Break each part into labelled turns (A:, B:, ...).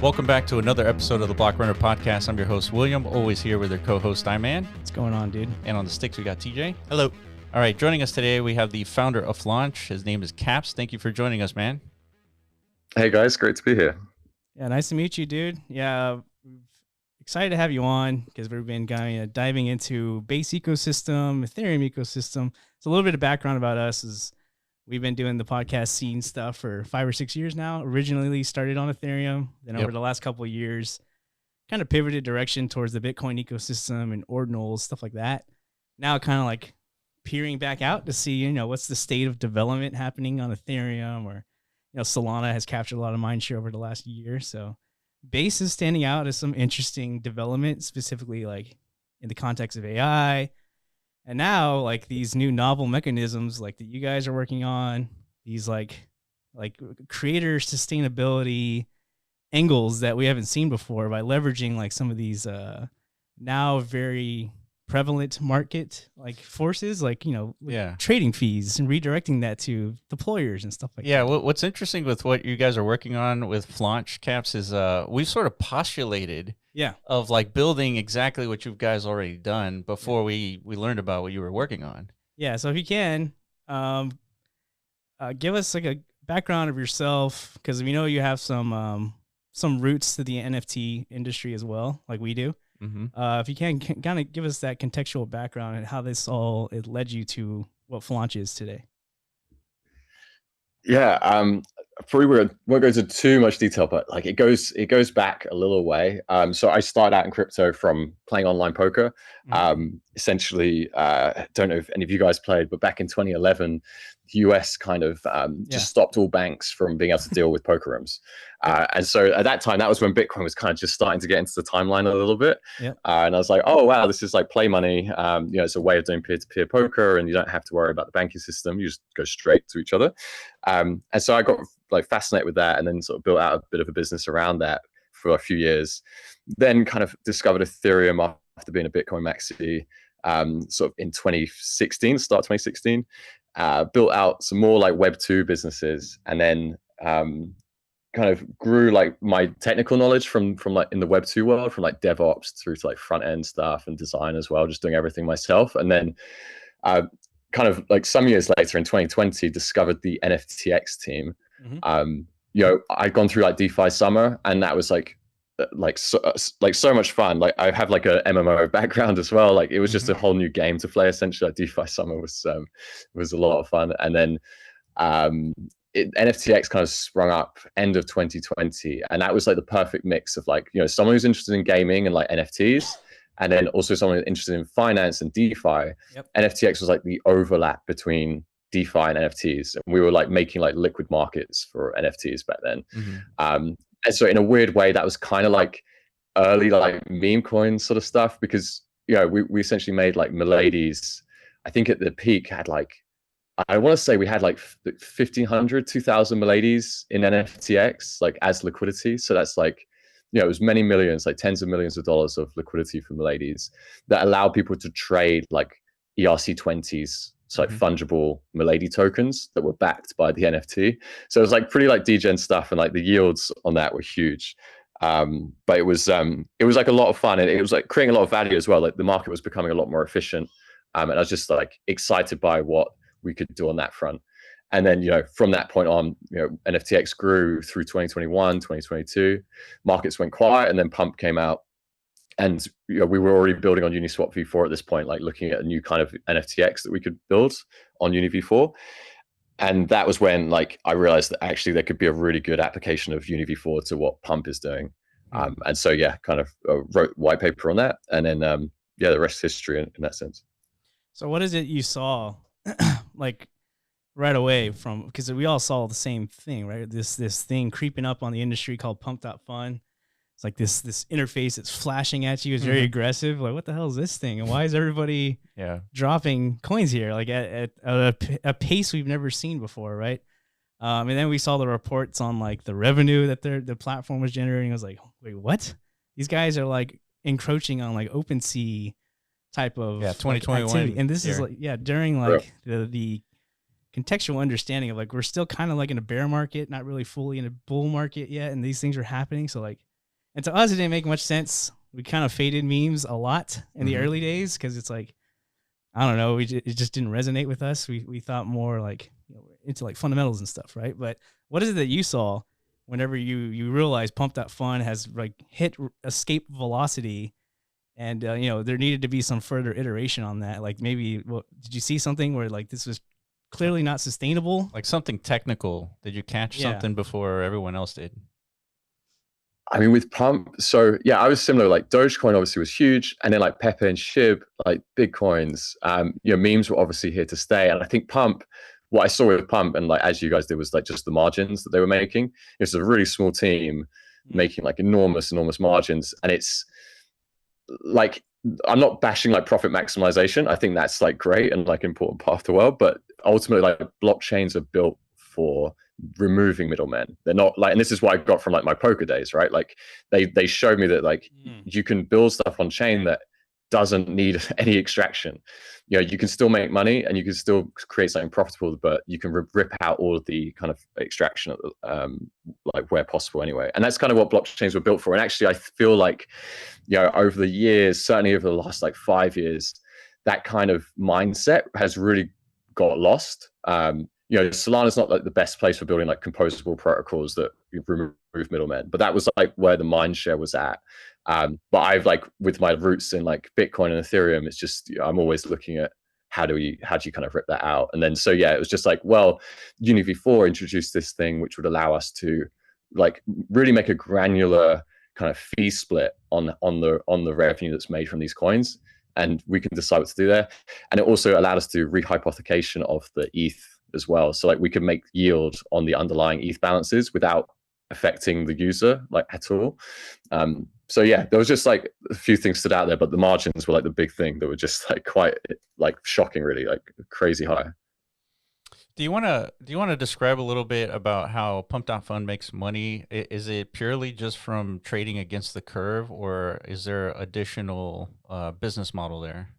A: Welcome back to another episode of the Block Runner Podcast. I'm your host, William, always here with your co-host, Iman.
B: What's going on, dude?
A: And on the sticks, we got TJ.
C: Hello.
A: All right, joining us today, we have the founder of Flaunch. His name is Caps. Thank you for joining us, man.
D: Hey, guys. Great to be here.
B: Yeah, nice to meet you, dude. Yeah, excited to have you on because we've been diving into base ecosystem, Ethereum ecosystem. So a little bit of background about us is we've been doing the podcast scene stuff for 5 or 6 years now. Originally started on Ethereum, then over the last couple of years, kind of pivoted direction towards the Bitcoin ecosystem and ordinals, stuff like that. Now kind of like peering back out to see, what's the state of development happening on Ethereum, or, Solana has captured a lot of mind share over the last year. So base is standing out as some interesting development, specifically like in the context of AI. And now, like these new novel mechanisms, like that you guys are working on, these like creator sustainability angles that we haven't seen before by leveraging like some of these now very prevalent market like forces, like trading fees and redirecting that to deployers and stuff like that.
A: Yeah, what's interesting with what you guys are working on with Flaunch, Caps, is we've sort of postulated of like building exactly what you guys already done before we learned about what you were working on.
B: Yeah, so if you can give us like a background of yourself, because we know you have some roots to the NFT industry as well, like we do.
A: Mm-hmm.
B: If you can kind of give us that contextual background and how this all it led you to what Flaunch is today.
D: Yeah, probably won't go into too much detail, but like it goes back a little way. So I started out in crypto from playing online poker. Essentially, don't know if any of you guys played, but back in 2011, the US kind of just stopped all banks from being able to deal with poker rooms. And so at that time, that was when Bitcoin was kind of just starting to get into the timeline a little bit. And I was like, oh, wow, this is like play money. It's a way of doing peer-to-peer poker, and you don't have to worry about the banking system. You just go straight to each other. And so I got like fascinated with that, and then sort of built out a bit of a business around that for a few years. Then kind of discovered Ethereum after being a Bitcoin maxi, sort of in 2016, start 2016. Built out some more like Web 2 businesses, and then kind of grew like my technical knowledge from like in the Web 2 world, from like DevOps through to like front end stuff and design as well, just doing everything myself. And then kind of like some years later in 2020, discovered the NFTX team. I'd gone through like DeFi summer, and that was so much fun. Like I have like a MMO background as well. Like it was just a whole new game to play. Essentially, like DeFi summer was a lot of fun. And then NFTX kind of sprung up end of 2020, and that was like the perfect mix of like someone who's interested in gaming and like NFTs, and then also someone who's interested in finance and DeFi. NFTX was like the overlap between DeFi and NFTs, and we were like making like liquid markets for NFTs back then. And so in a weird way, that was kind of like early like meme coin sort of stuff, because we essentially made like Milady's. I think at the peak had like, I want to say we had like 1,500, 2,000 Milady's in NFTX, like as liquidity. So that's like, it was many millions, like tens of millions of dollars of liquidity for Milady's that allow people to trade like ERC20s, so like fungible Milady tokens that were backed by the NFT. So it was like pretty like degen stuff, and like the yields on that were huge. But it was like a lot of fun, and it was like creating a lot of value as well. Like the market was becoming a lot more efficient. And I was just like excited by what we could do on that front. And then, from that point on, NFTX grew through 2021, 2022, markets went quiet, and then Pump came out. And we were already building on Uniswap v4 at this point, like looking at a new kind of NFTX that we could build on Uni v4. And that was when like I realized that actually there could be a really good application of Uni v4 to what Pump is doing. And so, kind of wrote white paper on that. And then, the rest is history in that sense.
B: So what is it you saw like right away from, because we all saw the same thing, right? This thing creeping up on the industry called pump.fun. It's like this interface that's flashing at you. It's very aggressive. Like, what the hell is this thing? And why is everybody dropping coins here? Like at a pace we've never seen before, right? And then we saw the reports on like the revenue that the platform was generating. I was like, wait, what? These guys are like encroaching on like OpenSea type of
A: 2021
B: activity. And this is like during like the contextual understanding of like we're still kind of like in a bear market, not really fully in a bull market yet, and these things are happening. So like And to us, it didn't make much sense. We kind of faded memes a lot in the early days because it's like, I don't know, it just didn't resonate with us. We thought more like, into like fundamentals and stuff, right? But what is it that you saw whenever you realize pump.fun has like hit escape velocity, and there needed to be some further iteration on that? Like maybe, did you see something where like this was clearly not sustainable?
A: Like something technical? Did you catch something before everyone else did?
D: I mean, with Pump, so yeah, I was similar. Like Dogecoin obviously was huge, and then like Pepe and Shib, like big coins. Memes were obviously here to stay, and I think Pump, what I saw with Pump, and like as you guys did, was like just the margins that they were making. It's a really small team making like enormous margins, and it's like, I'm not bashing like profit maximization. I think that's like great and like important part of the world, but ultimately like blockchains are built for removing middlemen. They're not like, and this is what I got from like my poker days, right? Like they showed me that like you can build stuff on chain that doesn't need any extraction. You can still make money and you can still create something profitable, but you can rip out all of the kind of extraction like where possible anyway. And that's kind of what blockchains were built for. And actually I feel like over the years, certainly over the last like 5 years, that kind of mindset has really got lost. Solana's not like the best place for building like composable protocols that remove middlemen, but that was like where the mind share was at. But I've like, with my roots in like Bitcoin and Ethereum, it's just, I'm always looking at how do you kind of rip that out? And then, so yeah, it was just like, well, UniV4 introduced this thing, which would allow us to like really make a granular kind of fee split on the revenue that's made from these coins. And we can decide what to do there. And it also allowed us to rehypothecation of the ETH as well. So like we could make yield on the underlying ETH balances without affecting the user like at all. So yeah, there was just like a few things stood out there, but the margins were like the big thing that were just like quite like shocking, really, like crazy high.
A: Do you want to describe a little bit about how pump.fun makes money? Is it purely just from trading against the curve, or is there additional business model there?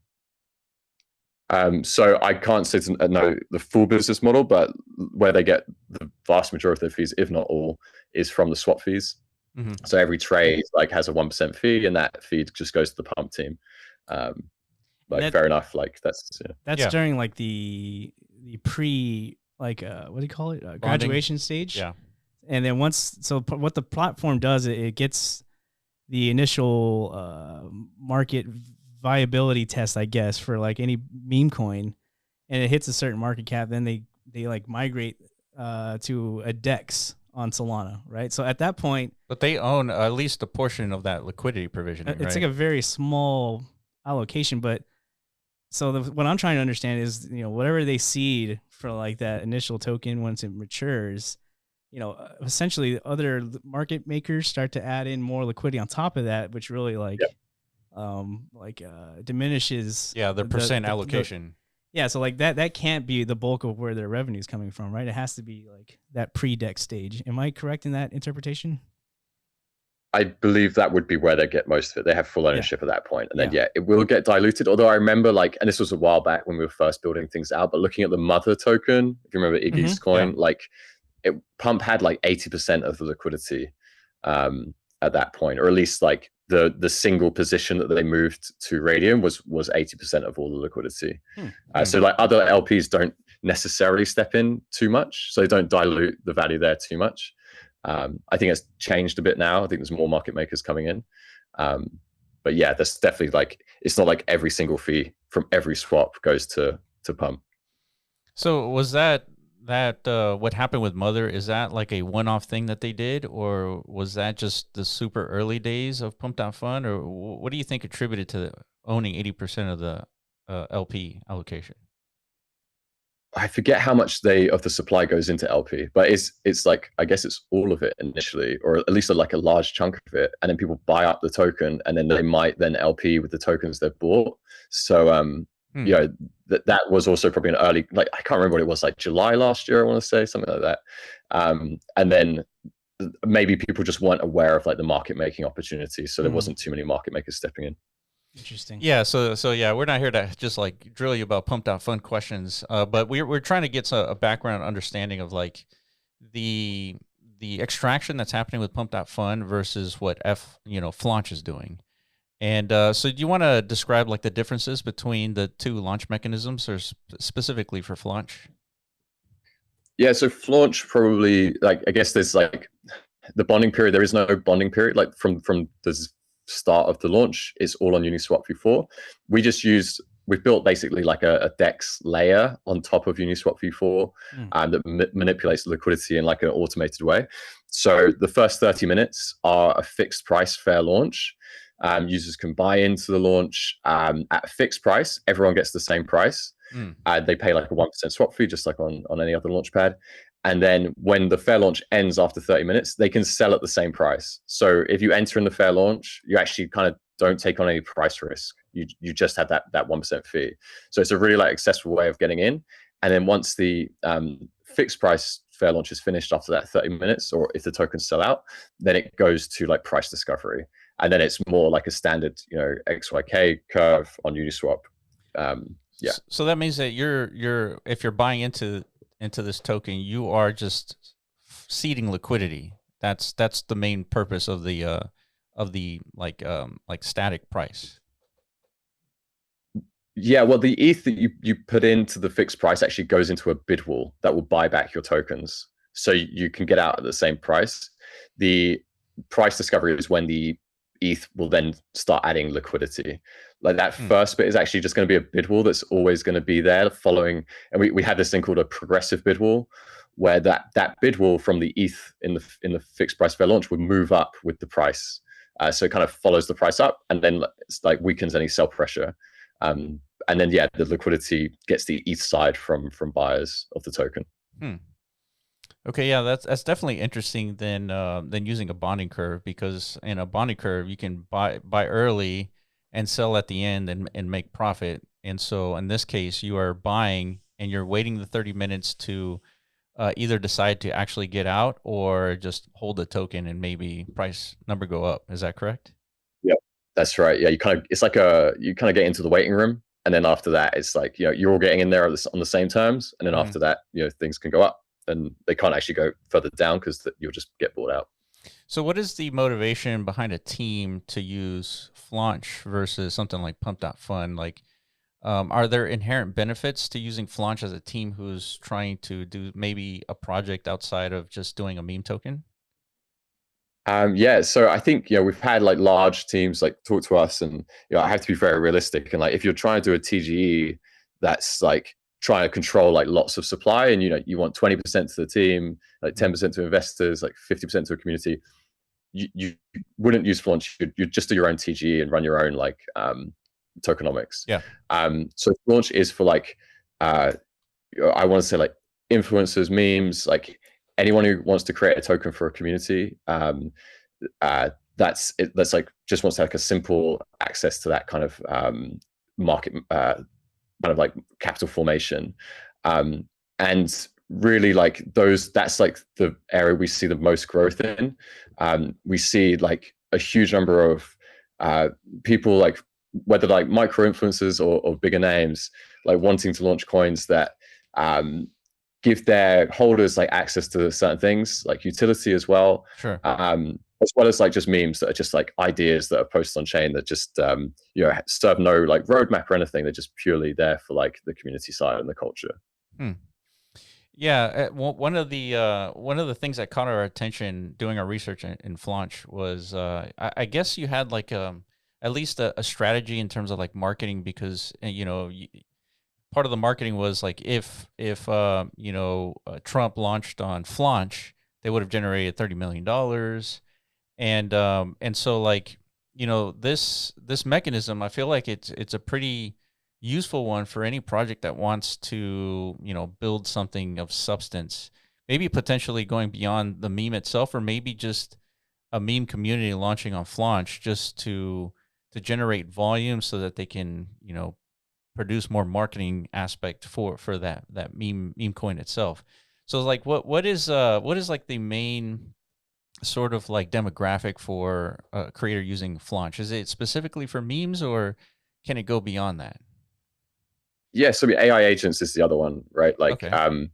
D: So I can't say to know the full business model, but where they get the vast majority of their fees, if not all, is from the swap fees. So every trade like has a 1% fee, and that fee just goes to the pump team. Fair enough. Like that's
B: during like the pre, like what do you call it? Graduation stage.
A: Yeah.
B: And then what the platform does, it gets the initial market viability test, I guess, for like any meme coin, and it hits a certain market cap, then they like migrate to a DEX on Solana, right? So at that point,
A: but they own at least a portion of that liquidity provision.
B: It's like a very small allocation, but so what I'm trying to understand is, whatever they seed for like that initial token, once it matures, essentially other market makers start to add in more liquidity on top of that, which really like diminishes
A: the percent allocation.
B: So like that can't be the bulk of where their revenue is coming from, right? It has to be like that pre-DEX stage. Am I correct in that interpretation?
D: I believe that would be where they get most of it. They have full ownership at that point. And then, it will get diluted. Although I remember like, and this was a while back when we were first building things out, but looking at the mother token, if you remember Iggy's coin, like Pump had like 80% of the liquidity at that point, or at least like the single position that they moved to Radium was 80% of all the liquidity. So like other LPs don't necessarily step in too much, so they don't dilute the value there too much. I think it's changed a bit now. I think there's more market makers coming in. But yeah, there's definitely like, it's not like every single fee from every swap goes to Pump.
A: So was that what happened with Mother, is that like a one-off thing that they did, or was that just the super early days of pump.fun, or what do you think attributed to owning 80% of the LP allocation?
D: I forget how much of the supply goes into LP, but it's like, I guess it's all of it initially, or at least like a large chunk of it, and then people buy up the token, and then they might then LP with the tokens they've bought. So that was also probably an early, like I can't remember what it was, like July last year, I want to say, something like that. And then maybe people just weren't aware of like the market making opportunity, so there wasn't too many market makers stepping in.
B: Interesting.
A: Yeah. So yeah, we're not here to just like drill you about pump.fun questions, but we're trying to get a background understanding of like the the extraction that's happening with pump.fun versus what Flaunch is doing. And so do you want to describe like the differences between the two launch mechanisms, or specifically for Flaunch?
D: Yeah, so Flaunch probably, like, I guess there's like the bonding period. There is no bonding period. Like from the start of the launch, it's all on Uniswap v4. We've built basically like a DEX layer on top of Uniswap v4 that manipulates liquidity in like an automated way. So the first 30 minutes are a fixed price fair launch. Users can buy into the launch at a fixed price. Everyone gets the same price. They pay like a 1% swap fee, just like on any other launch pad. And then when the fair launch ends after 30 minutes, they can sell at the same price. So if you enter in the fair launch, you actually kind of don't take on any price risk. You just have that 1% fee. So it's a really like accessible way of getting in. And then once the fixed price fair launch is finished after that 30 minutes, or if the tokens sell out, then it goes to like price discovery. And then it's more like a standard, XYK curve on Uniswap. Yeah.
A: So that means that if you're buying into this token, you are just seeding liquidity. That's the main purpose of the static price.
D: Yeah, well, the ETH that you put into the fixed price actually goes into a bid wall that will buy back your tokens, so you can get out at the same price. The price discovery is when the ETH will then start adding liquidity. Like that first bit is actually just going to be a bid wall that's always going to be there following. And we have this thing called a progressive bid wall, where that bid wall from the ETH in the fixed price fair launch would move up with the price. So it kind of follows the price up, and then it's like weakens any sell pressure. And then the liquidity gets the ETH side from buyers of the token.
A: Okay, yeah, that's definitely interesting than using a bonding curve, because in a bonding curve you can buy early and sell at the end and make profit. And so in this case, you are buying and you're waiting the 30 minutes to either decide to actually get out or just hold the token and maybe price number go up. Is that correct?
D: Yeah, that's right. Yeah, you kind of get into the waiting room, and then after that, it's like you're all getting in there on the same terms, and then after that, things can go up. And they can't actually go further down because you'll just get bought out.
A: So what is the motivation behind a team to use Flaunch versus something like pump.fun? Like, are there inherent benefits to using Flaunch as a team who's trying to do maybe a project outside of just doing a meme token?
D: Yeah, so I think we've had like large teams like talk to us, and I have to be very realistic. And like if you're trying to do a TGE that's like trying to control like lots of supply, and you want 20% to the team, like 10% to investors, like 50% to a community, you wouldn't use Flaunch. You'd just do your own TGE and run your own like tokenomics.
A: Yeah.
D: So Flaunch is for like I want to say like influencers, memes, like anyone who wants to create a token for a community. That's it. That's like just wants to have like a simple access to that kind of market. Kind of like capital formation, and really like that's like the area we see the most growth in. We see like a huge number of people, like whether like micro influencers or bigger names, like wanting to launch coins that give their holders like access to certain things like utility as well.
A: Sure.
D: As well as like just memes that are just like ideas that are posted on chain that just serve no like roadmap or anything. They're just purely there for like the community side and the culture.
A: Yeah, one of the things that caught our attention doing our research in Flaunch was I guess you had like at least a strategy in terms of like marketing, because part of the marketing was like if Trump launched on Flaunch, they would have generated $30 million. And so like, this mechanism, I feel like it's a pretty useful one for any project that wants to, build something of substance, maybe potentially going beyond the meme itself, or maybe just a meme community launching on Flaunch just to generate volume so that they can, produce more marketing aspect for that meme coin itself. So like what is like the main sort of like demographic for a creator using Flaunch? Is it specifically for memes, or can it go beyond that?
D: Yeah, so AI agents is the other one, right? Like, okay.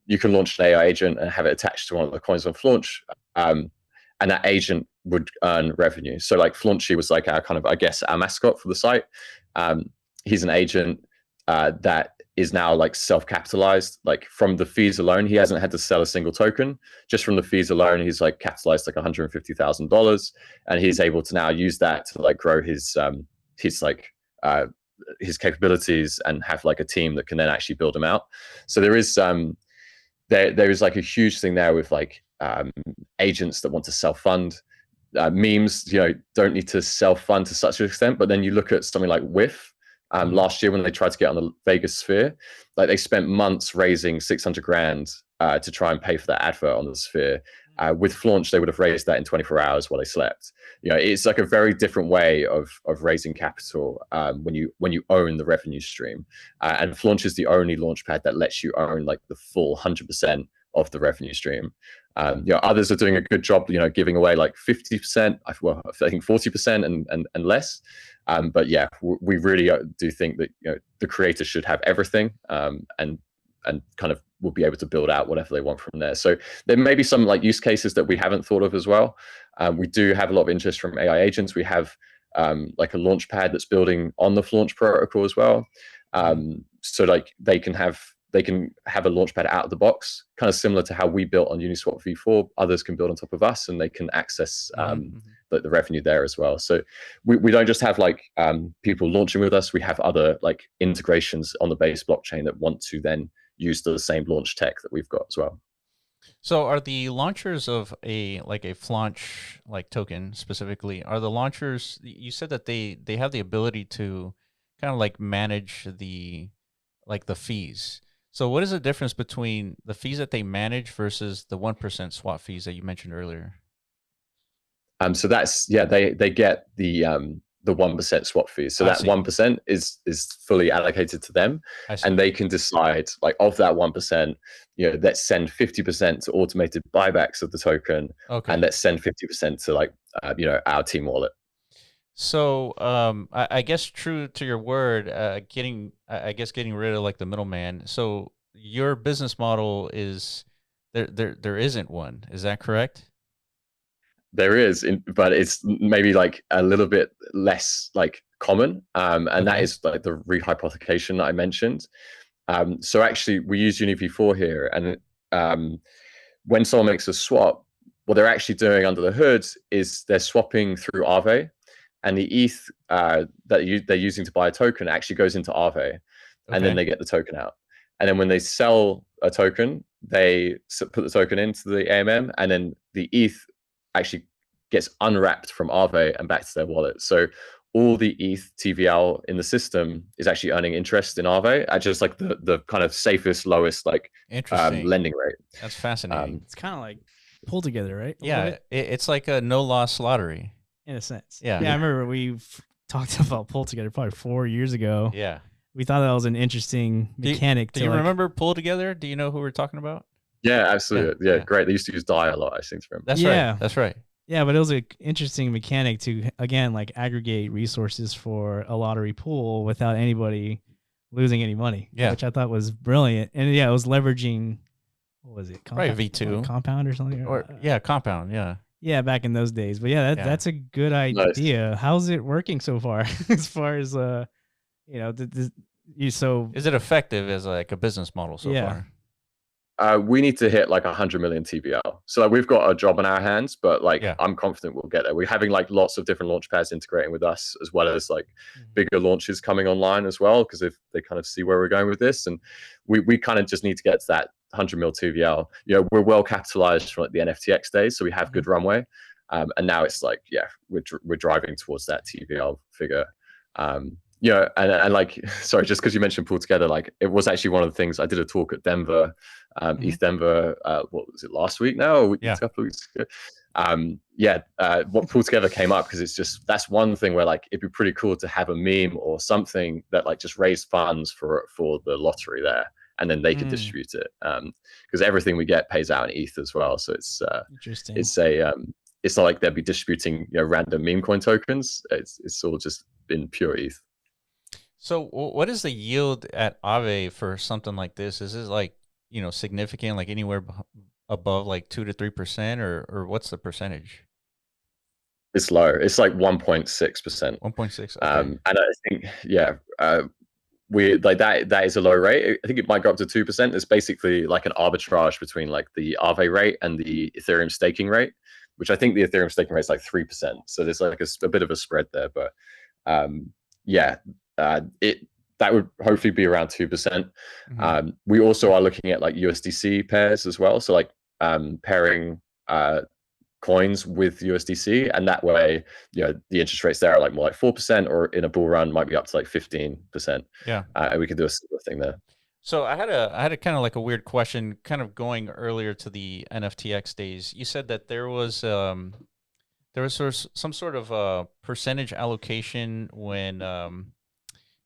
D: you can launch an AI agent and have it attached to one of the coins on Flaunch, and that agent would earn revenue. So like Flaunchy was like our kind of, I guess, our mascot for the site. He's an agent that is now like self-capitalized. Like from the fees alone, he hasn't had to sell a single token. Just from the fees alone, he's like capitalized like $150,000, and he's able to now use that to like grow his capabilities and have like a team that can then actually build him out. So there is there is like a huge thing there with like agents that want to self-fund. Memes, don't need to self-fund to such an extent, but then you look at something like Whiff. Last year when they tried to get on the Vegas Sphere, like they spent months raising 600 grand to try and pay for that advert on the Sphere. With Flaunch, they would have raised that in 24 hours while they slept. It's like a very different way of raising capital when you own the revenue stream. And Flaunch is the only launchpad that lets you own like the full 100% of the revenue stream. Others are doing a good job, giving away like 50%, I think 40% and less. But yeah, we really do think that the creators should have everything, and kind of will be able to build out whatever they want from there. So there may be some like use cases that we haven't thought of as well. We do have a lot of interest from AI agents. We have like a launch pad that's building on the Flaunch protocol as well. So like they can have a launch pad out of the box, kind of similar to how we built on Uniswap v4. Others can build on top of us, and they can access the revenue there as well. So we don't just have like people launching with us. We have other like integrations on the base blockchain that want to then use the same launch tech that we've got as well.
A: So are the launchers of a Flaunch like token specifically, are the launchers, you said that they have the ability to kind of like manage the fees. So what is the difference between the fees that they manage versus the 1% swap fees that you mentioned earlier?
D: So that's, they get the 1% swap fees. So that 1% is fully allocated to them, and they can decide like of that 1%, let's send 50% to automated buybacks of the token, and let's send 50% to like our team wallet.
A: So I guess true to your word, getting rid of like the middleman. So your business model is there isn't one. Is that correct?
D: There is, but it's maybe like a little bit less like common, and that is like the rehypothecation that I mentioned. So actually, we use UniV4 here, and when someone makes a swap, what they're actually doing under the hood is they're swapping through Aave, and the ETH that they're using to buy a token actually goes into Aave, and then they get the token out. And then when they sell a token, they put the token into the AMM, and then the ETH actually gets unwrapped from Aave and back to their wallet. So all the ETH TVL in the system is actually earning interest in Aave at just like the kind of safest, lowest like lending rate.
A: That's fascinating.
B: It's kind of like pull together, right?
A: It's like a no loss lottery
B: in a sense.
A: Yeah,
B: I remember we talked about pull together probably 4 years ago.
A: Yeah,
B: we thought that was an interesting mechanic.
A: Do you remember pull together? Do you know who we're talking about?
D: Yeah, absolutely. Yeah, great. They used to use DAI a lot, I think.
A: That's right. That's right.
B: Yeah, but it was an interesting mechanic to, again, like aggregate resources for a lottery pool without anybody losing any money.
A: Yeah,
B: which I thought was brilliant. And yeah, it was leveraging, what was it?
A: Right, V2.
B: Compound or something?
A: Compound, yeah.
B: Yeah, back in those days. But yeah, that's a good idea. Nice. How's it working so far? As far as, so.
A: Is it effective as like a business model so far?
D: We need to hit like 100 million TBR. So like, we've got a job on our hands, but like I'm confident we'll get there. We're having like lots of different launch pads integrating with us, as well as like bigger launches coming online as well, because if they kind of see where we're going with this, and we kind of just need to get to that 100 mil TVL. We're well capitalized from like the NFTX days, so we have good runway. And now it's like, we're driving towards that TVL figure. And like, sorry, just because you mentioned pull together, like it was actually one of the things I did a talk at Denver, East Denver, what was it, last week now? Or a couple of weeks ago. What pull together came up because it's just, that's one thing where like, it'd be pretty cool to have a meme or something that like just raised funds for the lottery there, and then they could distribute it. Because everything we get pays out in ETH as well. So it's,
B: interesting.
D: It's not like they'll be distributing, random meme coin tokens. It's all just in pure ETH.
A: So what is the yield at Aave for something like this? Is it like significant, like anywhere above like 2 to 3%, or what's the percentage?
D: It's low. It's like 1.6%.
A: 1.6. Okay.
D: And I think, we like that is a low rate. I think it might go up to 2%. It's basically like an arbitrage between like the Aave rate and the Ethereum staking rate, which I think the Ethereum staking rate is like 3%. So there's like a bit of a spread there, but it that would hopefully be around 2%. We also are looking at like USDC pairs as well. So like pairing coins with USDC, and that way, the interest rates there are like more like 4%, or in a bull run might be up to like 15%.
A: Yeah,
D: and we could do a similar thing there.
A: So I had a kind of like a weird question, kind of going earlier to the NFTX days. You said that there was some sort of percentage allocation when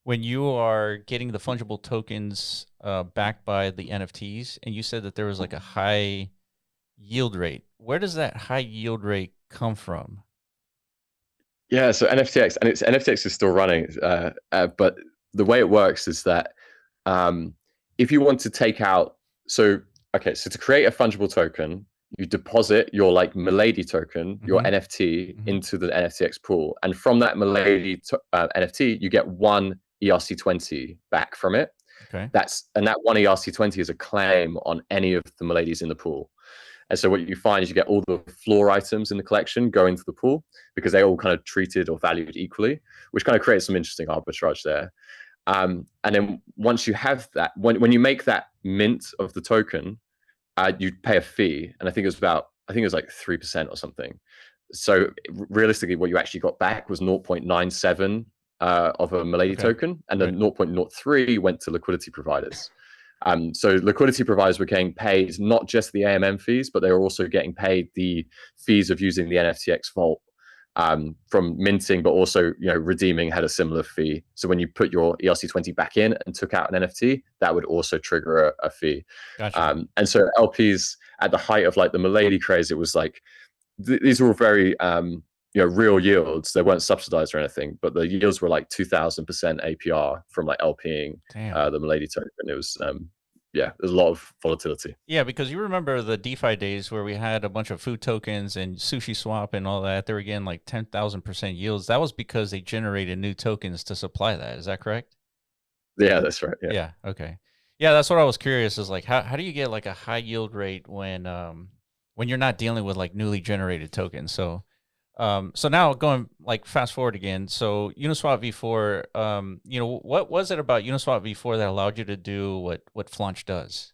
A: you are getting the fungible tokens backed by the NFTs, and you said that there was like a high yield rate. Where does that high yield rate come from?
D: Yeah, so NFTX is still running, but the way it works is that if you want to take out, so to create a fungible token, you deposit your like Milady token, your NFT, into the NFTX pool, and from that Milady NFT, you get one ERC20 back from it.
A: Okay,
D: that one ERC20 is a claim on any of the Miladies in the pool. And so what you find is you get all the floor items in the collection go into the pool, because they're all kind of treated or valued equally, which kind of creates some interesting arbitrage there. And then once you have that, when you make that mint of the token, you pay a fee, and I think it was like 3% or something. So realistically, what you actually got back was 0.97 of a Milady token, and then 0.03 went to liquidity providers. So liquidity providers were getting paid not just the AMM fees, but they were also getting paid the fees of using the NFTX vault from minting, but also redeeming had a similar fee. So when you put your ERC20 back in and took out an NFT, that would also trigger a fee.
A: Gotcha.
D: And so LPs at the height of like the Milady craze, it was like these were very real yields. They weren't subsidized or anything, but the yields were like 2,000% APR from like LPing the Milady token. It was there's a lot of volatility.
A: Yeah, because you remember the DeFi days where we had a bunch of food tokens and Sushi Swap and all that. They were getting like 10,000% yields. That was because they generated new tokens to supply that. Is that correct?
D: Yeah, that's right.
A: Yeah. Okay. Yeah, that's what I was curious, is like how do you get like a high yield rate when you're not dealing with like newly generated tokens? So now going like fast forward again. So Uniswap v4, what was it about Uniswap v4 that allowed you to do what Flaunch does?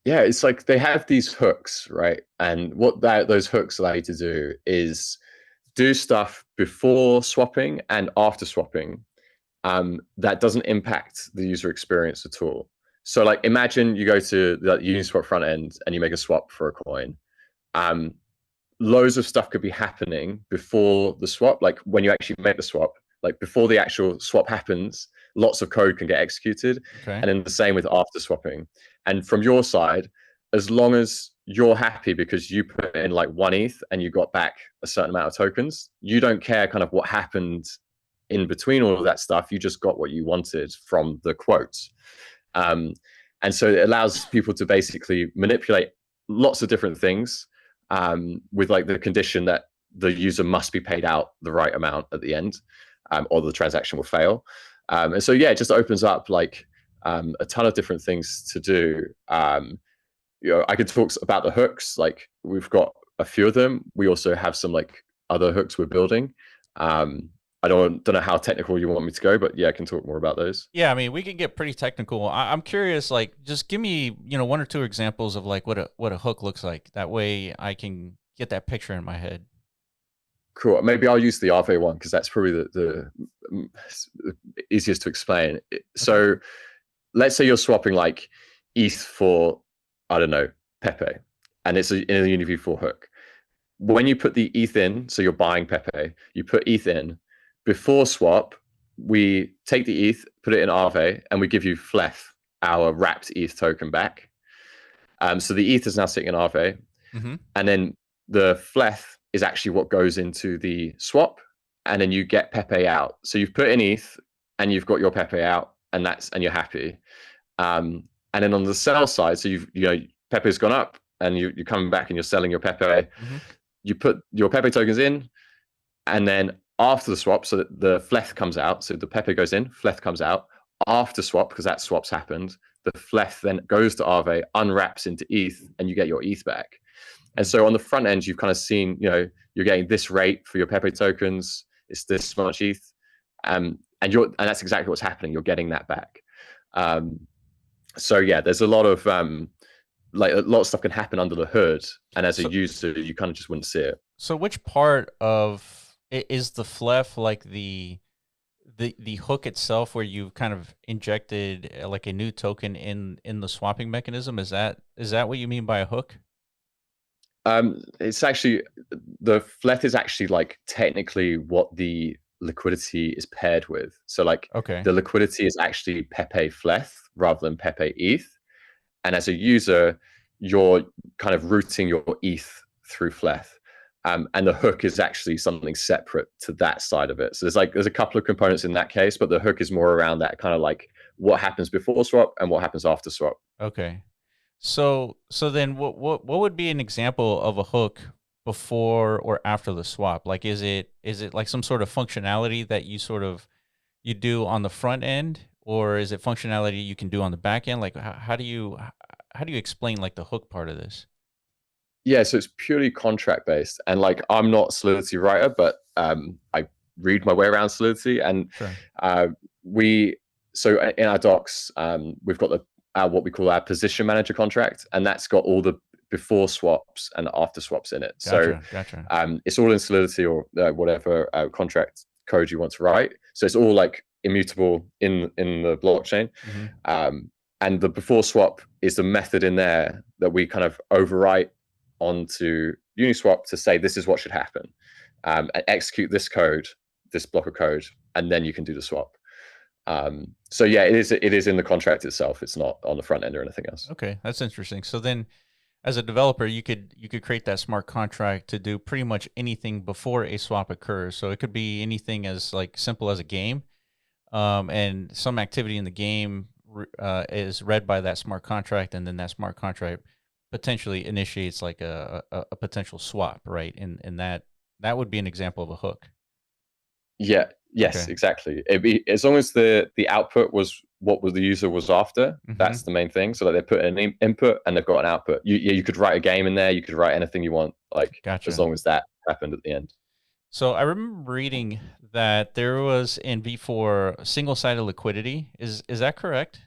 D: Yeah, it's like they have these hooks, right? And what those hooks allow you to do is do stuff before swapping and after swapping that doesn't impact the user experience at all. So like imagine you go to the Uniswap front end and you make a swap for a coin. Loads of stuff could be happening before the swap, like when you actually make the swap, like before the actual swap happens, lots of code can get executed. And then the same with after swapping. And from your side, as long as you're happy because you put in like 1 ETH and you got back a certain amount of tokens, you don't care kind of what happened in between all of that stuff. You just got what you wanted from the quotes. And so it allows people to basically manipulate lots of different things with like the condition that the user must be paid out the right amount at the end, or the transaction will fail. And so, it just opens up like a ton of different things to do. I could talk about the hooks. Like we've got a few of them. We also have some like other hooks we're building. I don't know how technical you want me to go, but I can talk more about those.
A: Yeah, I mean, we can get pretty technical. I'm curious, like, just give me, 1 or 2 examples of like what a hook looks like. That way, I can get that picture in my head.
D: Cool. Maybe I'll use the Aave one because that's probably the easiest to explain. Okay. So, let's say you're swapping like ETH for, I don't know, Pepe, and it's in a UniV4 hook. When you put the ETH in, so you're buying Pepe, you put ETH in. Before swap, we take the ETH, put it in Aave, and we give you Flef, our wrapped ETH token back. So the ETH is now sitting in Aave, and then the Flef is actually what goes into the swap, and then you get Pepe out. So you've put in ETH, and you've got your Pepe out, and you're happy. And then on the sell side, so Pepe's gone up, and you're coming back and you're selling your Pepe. Mm-hmm. You put your Pepe tokens in, and then after the swap, so that the Fleth comes out. So the Pepe goes in, Fleth comes out. After swap, because that swap's happened, the Fleth then goes to Aave, unwraps into ETH, and you get your ETH back. And so on the front end, you've kind of seen, you're getting this rate for your Pepe tokens. It's this much ETH, and that's exactly what's happening. You're getting that back. So yeah, there's a lot of stuff can happen under the hood, and as a user, you kind of just wouldn't see it.
A: So which part of is the Flef like the hook itself, where you've kind of injected like a new token in the swapping mechanism? Is that what you mean by a hook?
D: It's actually, the Fleth is actually like technically what the liquidity is paired with. So like, the liquidity is actually Pepe Fleth rather than Pepe ETH. And as a user, you're kind of routing your ETH through Fleth. And the hook is actually something separate to that side of it. So there's a couple of components in that case, but the hook is more around that kind of like what happens before swap and what happens after swap.
A: Okay. So then what would be an example of a hook before or after the swap? Like, is it like some sort of functionality that you do on the front end, or is it functionality you can do on the back end? Like, how do you explain like the hook part of this?
D: Yeah, so it's purely contract based, and like I'm not a Solidity writer, but I read my way around Solidity, and
A: sure.
D: So in our docs, we've got what we call our position manager contract, and that's got all the before swaps and after swaps in it.
A: Gotcha.
D: It's all in Solidity or whatever contract code you want to write. So it's all like immutable in the blockchain. Mm-hmm. And the before swap is the method in there that we kind of overwrite onto Uniswap to say this is what should happen, and execute this code, this block of code, and then you can do the swap. So yeah, it is in the contract itself. It's not on the front end or anything else.
A: Okay, that's interesting. So then, as a developer, you could create that smart contract to do pretty much anything before a swap occurs. So it could be anything as like simple as a game, and some activity in the game is read by that smart contract, and then that smart contract potentially initiates like a potential swap, right? And that would be an example of a hook.
D: Yeah. Yes, okay. Exactly. It'd be, as long as the output was what the user was after, mm-hmm. That's the main thing. So that they put an input and they've got an output. You could write a game in there. You could write anything you want, like
A: gotcha.
D: As long as that happened at the end.
A: So I remember reading that there was in V4 single-sided liquidity. Is that correct?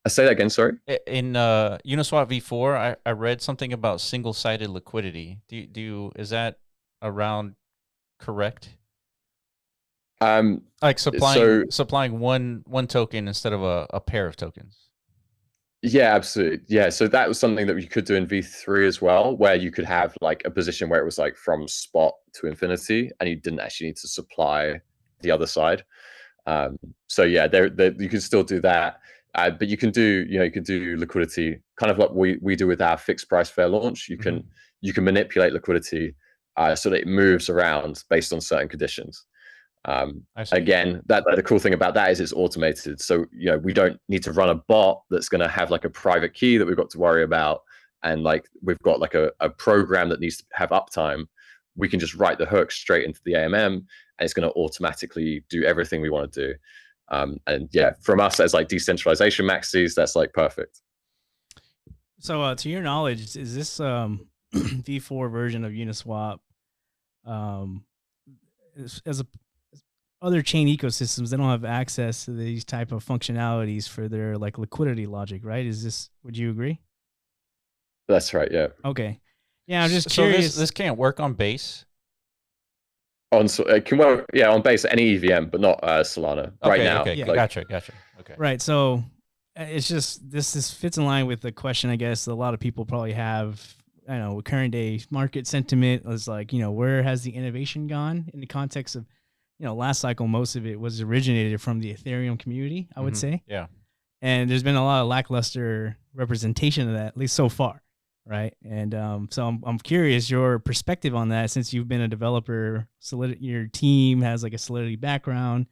D: I say that again, sorry.
A: In Uniswap V4, I read something about single-sided liquidity. Is that around correct? Like supplying one token instead of a pair of tokens.
D: Yeah, absolutely. Yeah, so that was something that you could do in V3 as well, where you could have like a position where it was like from spot to infinity, and you didn't actually need to supply the other side. So yeah, there you can still do that, but you can do liquidity kind of like we do with our fixed price fair launch. You can manipulate liquidity so that it moves around based on certain conditions. Again, the cool thing about that is it's automated. So, we don't need to run a bot that's going to have like a private key that we've got to worry about. And like, we've got like a program that needs to have uptime. We can just write the hook straight into the AMM, and it's going to automatically do everything we want to do. And yeah, from us as like decentralization maxis, that's like perfect.
B: So to your knowledge, is this V4 version of Uniswap as other chain ecosystems, they don't have access to these type of functionalities for their like liquidity logic, right? Would you agree?
D: That's right. Yeah.
B: Okay. Yeah. I'm just curious.
A: So this can't work on Base?
D: It can work. Yeah. On Base, any EVM, but not Solana right now.
A: Okay. Yeah. Gotcha. Okay.
B: Right. So it's just, this fits in line with the question, I guess, a lot of people probably have. I know current day market sentiment is like, where has the innovation gone in the context of, last cycle, most of it was originated from the Ethereum community, I would say.
A: Yeah.
B: And there's been a lot of lackluster representation of that, at least so far. Right. And so I'm curious your perspective on that, since you've been a developer, your team has like a Solidity background.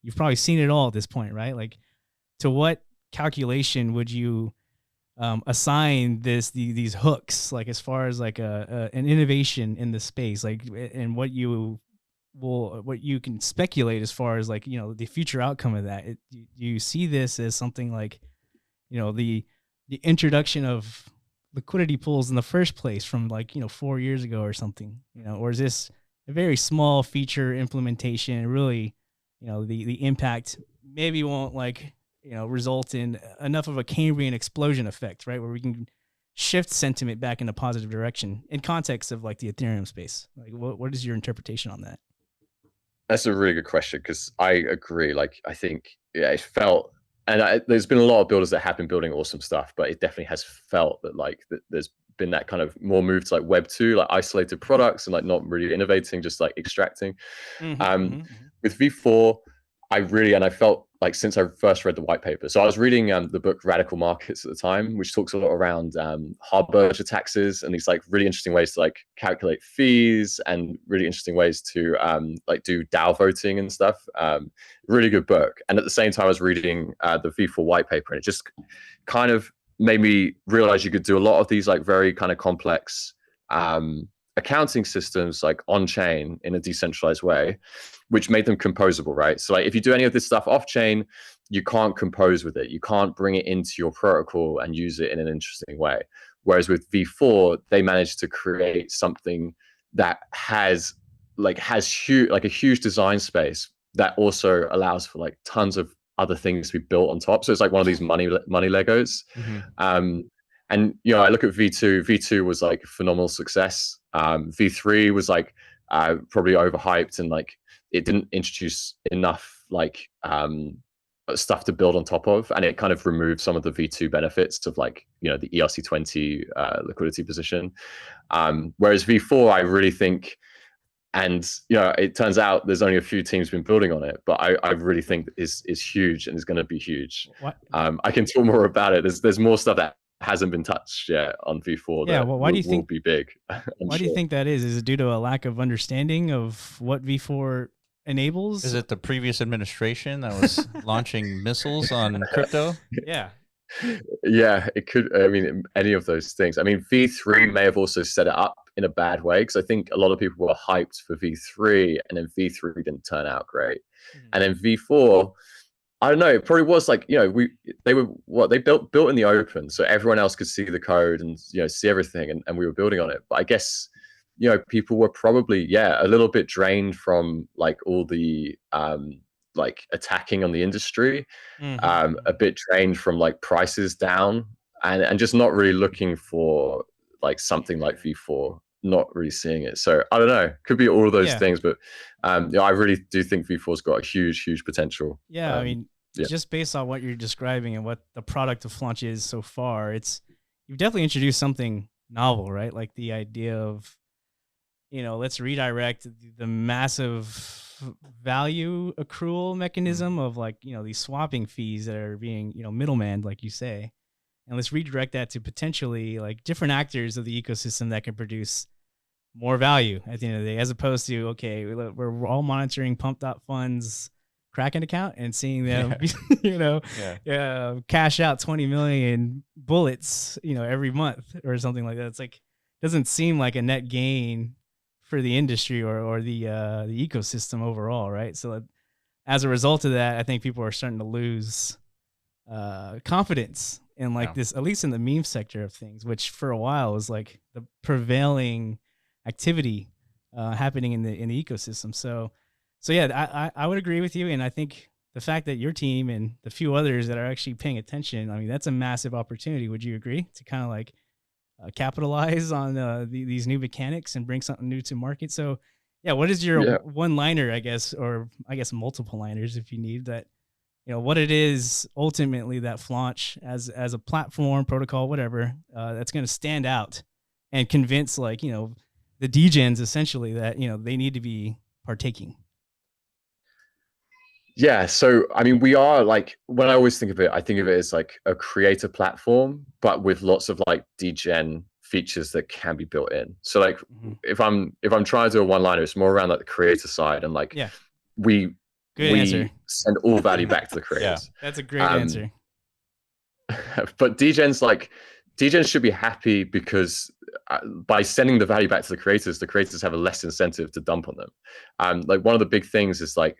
B: You've probably seen it all at this point, right? Like, to what calculation would you assign these hooks, like as far as like an innovation in the space, like, and what you can speculate as far as like, the future outcome of that? Do you see this as something like, the introduction of liquidity pools in the first place from like, 4 years ago or something, or is this a very small feature implementation, and really, the impact maybe won't like, result in enough of a Cambrian explosion effect, right? Where we can shift sentiment back in a positive direction in context of like the Ethereum space. Like, what is your interpretation on that?
D: That's a really good question, because I agree. Like, I think, yeah, it felt, and there's been a lot of builders that have been building awesome stuff, but it definitely has felt that like there's been that kind of more move to like Web 2, like isolated products and like not really innovating, just like extracting. With V4, I felt like, since I first read the white paper, so I was reading the book Radical Markets at the time, which talks a lot around harbinger taxes and these like really interesting ways to like calculate fees, and really interesting ways to like do DAO voting and stuff. Really good book. And at the same time, I was reading the V4 white paper, and it just kind of made me realize you could do a lot of these like very kind of complex accounting systems like on chain in a decentralized way, which made them composable, right? So like, if you do any of this stuff off chain, you can't compose with it. You can't bring it into your protocol and use it in an interesting way. Whereas with V4, they managed to create something that has a huge design space that also allows for like tons of other things to be built on top. So it's like one of these money Legos. And I look at V2. V2 was like a phenomenal success. V3 was like probably overhyped, and like it didn't introduce enough like stuff to build on top of, and it kind of removed some of the V2 benefits of like the ERC20 liquidity position. Whereas V4, I really think, and it turns out there's only a few teams been building on it, but I really think is huge and is going to be huge. I can talk more about it. There's more stuff that hasn't been touched yet on V4.
B: Yeah, well, why do you think
D: will be big?
B: Why do you think that is? Is it due to a lack of understanding of what V4 enables?
A: Is it the previous administration that was launching missiles on crypto?
B: Yeah.
D: Yeah, it could. I mean, any of those things. I mean, V3 may have also set it up in a bad way, because I think a lot of people were hyped for V3, and then V3 didn't turn out great. And then V4, I don't know, it probably was like, they built in the open, so everyone else could see the code and see everything, and we were building on it. But I guess people were probably a little bit drained from like all the like attacking on the industry, a bit drained from like prices down, and just not really looking for like something like V4, not really seeing it. So I don't know, could be all of those things, but I really do think V4's got a huge potential.
B: I mean, just based on what you're describing and what the product of Flaunch is so far, you've definitely introduced something novel, right? Like the idea of let's redirect the massive value accrual mechanism of like these swapping fees that are being middleman, like you say, and let's redirect that to potentially like different actors of the ecosystem that can produce more value at the end of the day, as opposed to, okay, we're all monitoring pump.fun's Kraken account and seeing them cash out 20 million bullets every month or something like that. It's like, doesn't seem like a net gain for the industry or the ecosystem overall, right? So as a result of that, I think people are starting to lose confidence in like this, at least in the meme sector of things, which for a while was like the prevailing activity happening in the ecosystem. So yeah, I would agree with you, and I think the fact that your team and the few others that are actually paying attention, I mean, that's a massive opportunity. Would you agree, to kind of like capitalize on these new mechanics and bring something new to market? So yeah, what is your one-liner, I guess, or I guess multiple liners if you need that, what it is ultimately that Flaunch as a platform, protocol, whatever, that's going to stand out and convince like, the degens essentially that, they need to be partaking?
D: Yeah, so I mean, we are like, when I always think of it, I think of it as like a creator platform, but with lots of like degen features that can be built in. So like, if I'm trying to do a one-liner, it's more around like the creator side, and like we send all value back to the creators.
B: That's a great answer.
D: but degens should be happy because by sending the value back to the creators have a less incentive to dump on them. Like one of the big things is like,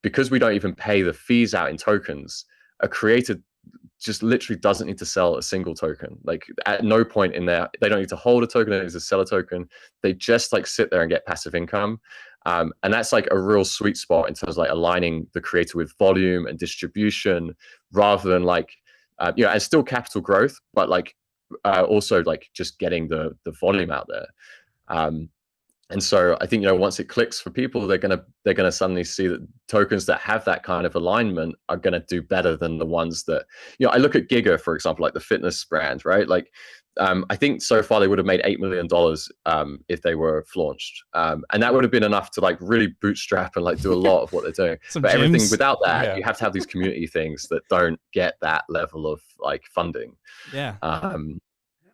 D: because we don't even pay the fees out in tokens, a creator just literally doesn't need to sell a single token. Like at no point in there, they don't need to hold a token, they don't need to sell a token. They just like sit there and get passive income. And that's like a real sweet spot in terms of like aligning the creator with volume and distribution, rather than like, and still capital growth, but like also like just getting the volume out there. And so I think, once it clicks for people, they're gonna suddenly see that tokens that have that kind of alignment are gonna do better than the ones that, I look at Giga, for example, like the fitness brand, right? Like, I think so far they would have made $8 million if they were launched, and that would have been enough to like really bootstrap and like do a lot of what they're doing. But gyms. Everything without that, you have to have these community things that don't get that level of like funding.
B: Yeah.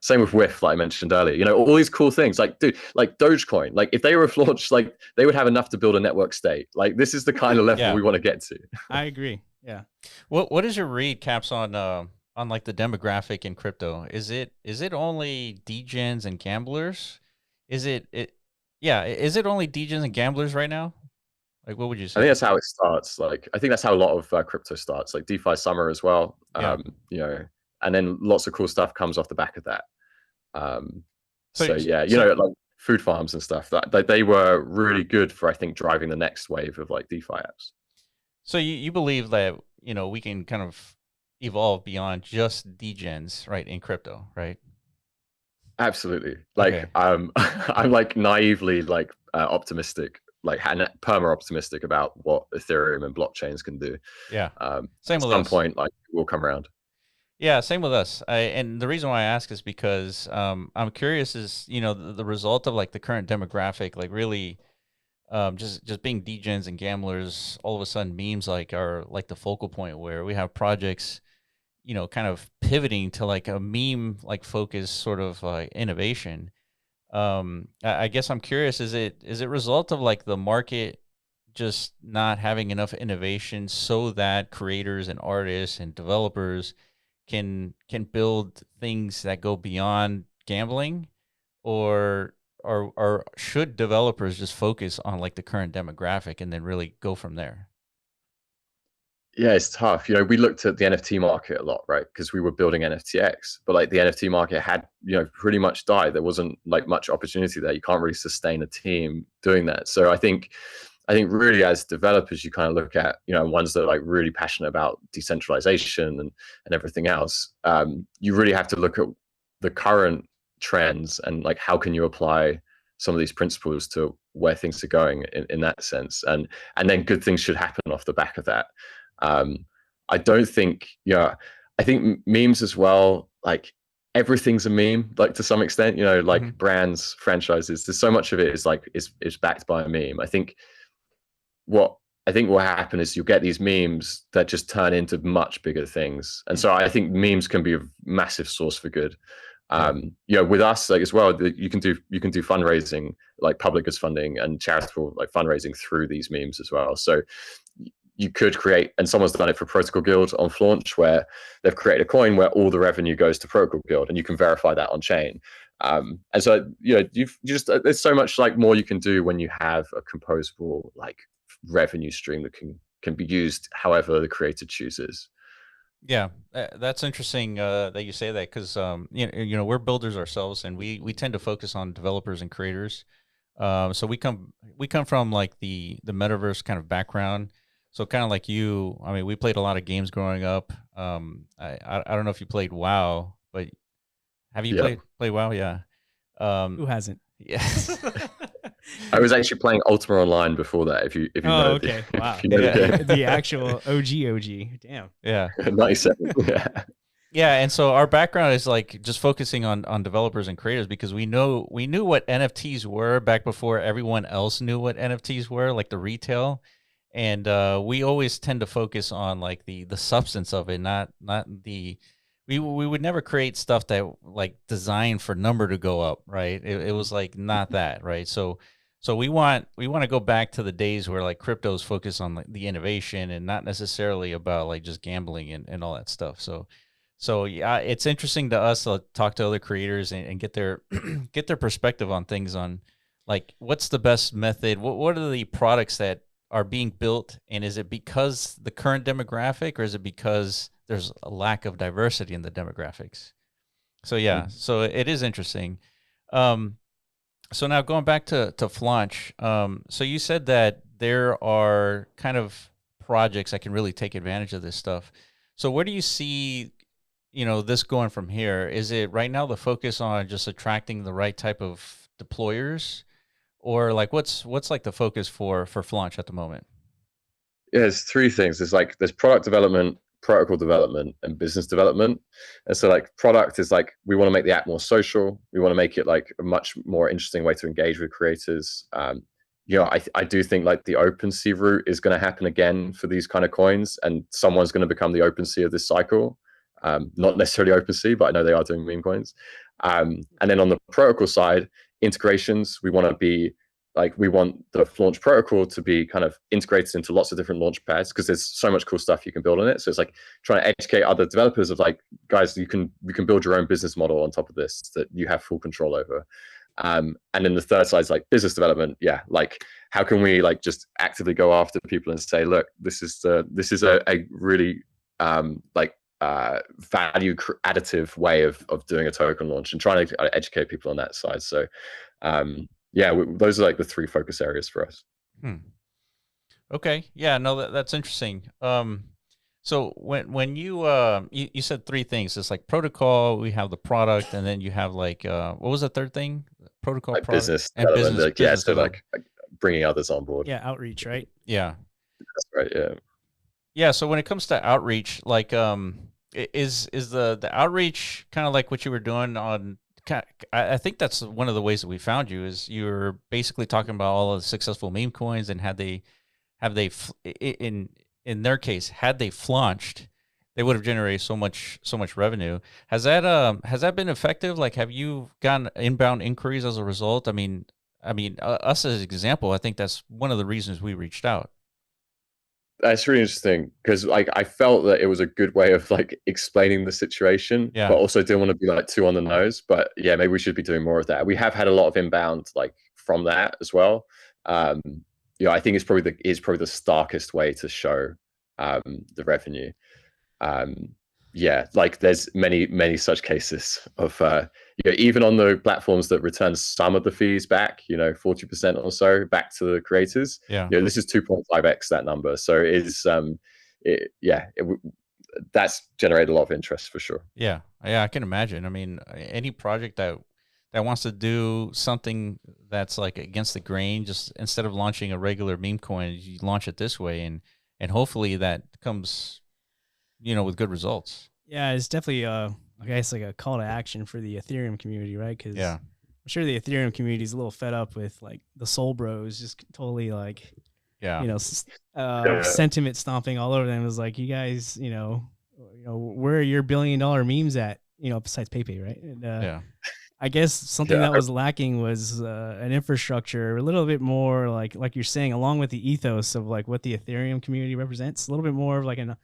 D: Same with WIF, like I mentioned earlier. All these cool things, like, dude, like Dogecoin. Like, if they were launched, like, they would have enough to build a network state. Like, this is the kind of level we want to get to.
B: I agree. Yeah.
A: What is your read, Caps, on like the demographic in crypto? Is it only degens and gamblers? Is it only degens and gamblers right now? Like, what would you say?
D: I think that's how it starts. Like, I think that's how a lot of crypto starts. Like DeFi summer as well. And then lots of cool stuff comes off the back of that. Like food farms and stuff, that they were really good for, I think, driving the next wave of like DeFi apps.
A: So you believe that, we can kind of evolve beyond just degens, right, in crypto, right?
D: Absolutely. Like, okay. I'm like naively like optimistic, like perma optimistic about what Ethereum and blockchains can do.
A: Yeah.
D: Same with us. At some point, like, we'll come around.
A: Yeah, same with us. And the reason why I ask is because I'm curious is, the result of like the current demographic, like really just being degens and gamblers, all of a sudden memes like are like the focal point, where we have projects, kind of pivoting to like a meme like focus sort of innovation. I guess I'm curious, is it result of like the market just not having enough innovation so that creators and artists and developers can build things that go beyond gambling, or should developers just focus on like the current demographic and then really go from there?
D: Yeah, it's tough. We looked at the NFT market a lot, right? Because we were building NFTX, but like the NFT market had, pretty much died. There wasn't like much opportunity there. You can't really sustain a team doing that. So I think really as developers, you kind of look at, ones that are like really passionate about decentralization and everything else. You really have to look at the current trends and like, how can you apply some of these principles to where things are going in that sense. And then good things should happen off the back of that. I don't think, I think memes as well, like everything's a meme, like to some extent, like brands, franchises, there's so much of it is like, is backed by a meme. I think what will happen is you'll get these memes that just turn into much bigger things. And so I think memes can be a massive source for good. With us, like as well, you can do fundraising, like public goods funding and charitable like fundraising through these memes as well. So you could create, and someone's done it for Protocol Guild on Flaunch, where they've created a coin where all the revenue goes to Protocol Guild, and you can verify that on chain. And so you've just, there's so much like more you can do when you have a composable like revenue stream that can be used however the creator chooses.
A: Yeah, that's interesting that you say that, because we're builders ourselves, and we tend to focus on developers and creators. So we come from like the metaverse kind of background. So kind of like you, I mean, we played a lot of games growing up. I don't know if you played WoW, but have you played WoW? Yeah.
B: Who hasn't?
A: Yeah.
D: I was actually playing Ultima Online before that. If you know,
B: okay, wow, the actual OG. Damn.
A: Yeah.
D: 97. Yeah.
A: Yeah, and so our background is like just focusing on developers and creators, because we knew what NFTs were back before everyone else knew what NFTs were, like the retail. And we always tend to focus on like the substance of it, not the. We would never create stuff that like designed for number to go up, right? It was like not that, right? So we want to go back to the days where like cryptos focus on like the innovation and not necessarily about like just gambling and all that stuff. So So yeah, it's interesting to us to talk to other creators and get their get their perspective on things, on like what's the best method, what are the products that are being built, and is it because the current demographic, or is it because there's a lack of diversity in the demographics? So yeah, so it is interesting. So now going back to Flaunch, so you said that there are kind of projects that can really take advantage of this stuff. So where do you see, this going from here? Is it right now the focus on just attracting the right type of deployers, or like what's like the focus for Flaunch at the moment?
D: Yeah, there's three things. There's product development, protocol development, and business development. And so like product is like, we want to make the app more social. We want to make it like a much more interesting way to engage with creators. I do think like the OpenSea route is going to happen again for these kind of coins, and someone's going to become the OpenSea of this cycle. Not necessarily OpenSea, but I know they are doing meme coins. And then on the protocol side, integrations, we want the Flaunch protocol to be kind of integrated into lots of different launch pads, because there's so much cool stuff you can build on it. So it's like trying to educate other developers of like, guys, you can build your own business model on top of this that you have full control over. And then the third side is like business development. Yeah, like how can we like just actively go after people and say, look, this is a really value additive way of doing a token launch, and trying to educate people on that side. So those are like the three focus areas for us.
A: Okay. Yeah, no, that's interesting. So when you you said three things, it's like protocol, we have the product, and then you have like what was the third thing? Protocol,
D: like
A: product,
D: business
A: and business.
D: Like, business like bringing others on board.
B: Yeah, outreach, right?
A: Yeah,
D: that's right. Yeah.
A: Yeah. So when it comes to outreach, like is the outreach kind of like what you were doing on? I think that's one of the ways that we found you, is you were basically talking about all of the successful meme coins, and in their case, had they flaunched, they would have generated so much revenue. Has that been effective? Like, have you gotten inbound inquiries as a result? I mean, us as an example, I think that's one of the reasons we reached out.
D: That's really interesting, because like I felt that it was a good way of like explaining the situation, but also didn't want to be like too on the nose. But yeah, maybe we should be doing more of that. We have had a lot of inbound like from that as well. I think it's probably the starkest way to show the revenue. Like there's many such cases of even on the platforms that return some of the fees back, 40% or so back to the creators. This is 2.5x that number. So that's generated a lot of interest for sure.
A: Yeah, I can imagine. I mean, any project that wants to do something that's like against the grain, just instead of launching a regular meme coin, you launch it this way, and hopefully that comes with good results.
B: Yeah, it's definitely I guess like a call to action for the Ethereum community, right? Because I'm sure the Ethereum community is a little fed up with like the Soul Bros just totally like sentiment stomping all over them. It was like, you guys, where are your $1 billion memes at? Besides PayPay, right? And, I guess something that was lacking was an infrastructure a little bit more like you're saying, along with the ethos of like what the Ethereum community represents, a little bit more of like an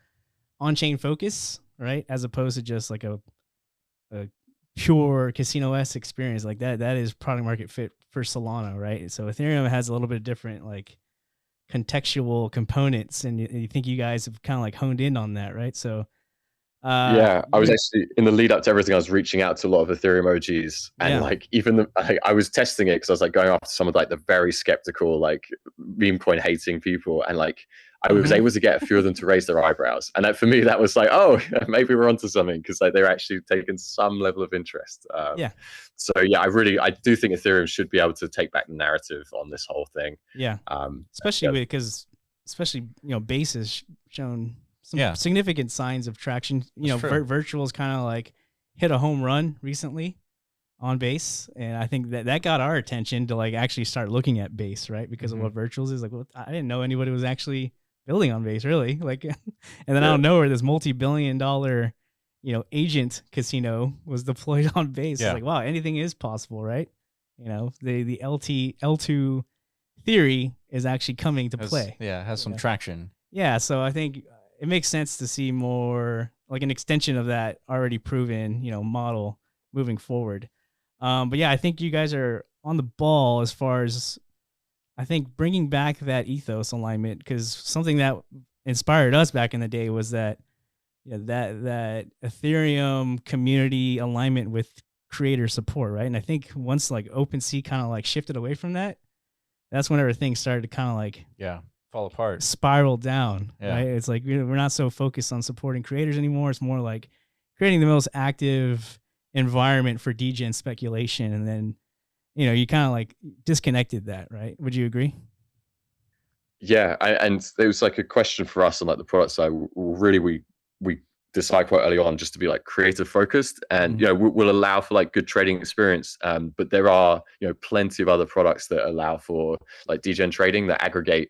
B: on-chain focus, right? As opposed to just like a pure casino-esque experience like that. That is product market fit for Solana, right? So Ethereum has a little bit different like contextual components, and you think you guys have kind of like honed in on that, right? So
D: I was actually, in the lead up to everything, I was reaching out to a lot of Ethereum OGs, and like even I was testing it, because I was like going after some of like the very skeptical like meme coin hating people, and like I was able to get a few of them to raise their eyebrows, and for me that was like, oh, maybe we're onto something, because like they're actually taking some level of interest. So I do think Ethereum should be able to take back the narrative on this whole thing.
B: Especially because Base has shown some significant signs of traction. Virtual's kind of like hit a home run recently on Base, and I think that got our attention to like actually start looking at Base, right? Because of what Virtuals is like. Well, I didn't know anybody was actually building on Base, really. Like, and then out of nowhere, this multi-billion-dollar, agent casino was deployed on Base. It's like, wow, anything is possible, right? The L2 theory is actually coming to play.
A: It has some traction.
B: Yeah, so I think it makes sense to see more like an extension of that already proven, model moving forward. But yeah, I think you guys are on the ball as far as I think bringing back that ethos alignment, because something that inspired us back in the day was that that Ethereum community alignment with creator support, right? And I think once like OpenSea kind of like shifted away from that, that's whenever things started to kind of like
A: fall apart,
B: spiral down, right? It's like we're not so focused on supporting creators anymore. It's more like creating the most active environment for degen speculation, and then you kind of like disconnected that, right? Would you agree?
D: Yeah, and there was like a question for us on like the product side. Really, we decide quite early on just to be like creative focused, and we'll allow for like good trading experience. But there are plenty of other products that allow for like degen trading that aggregate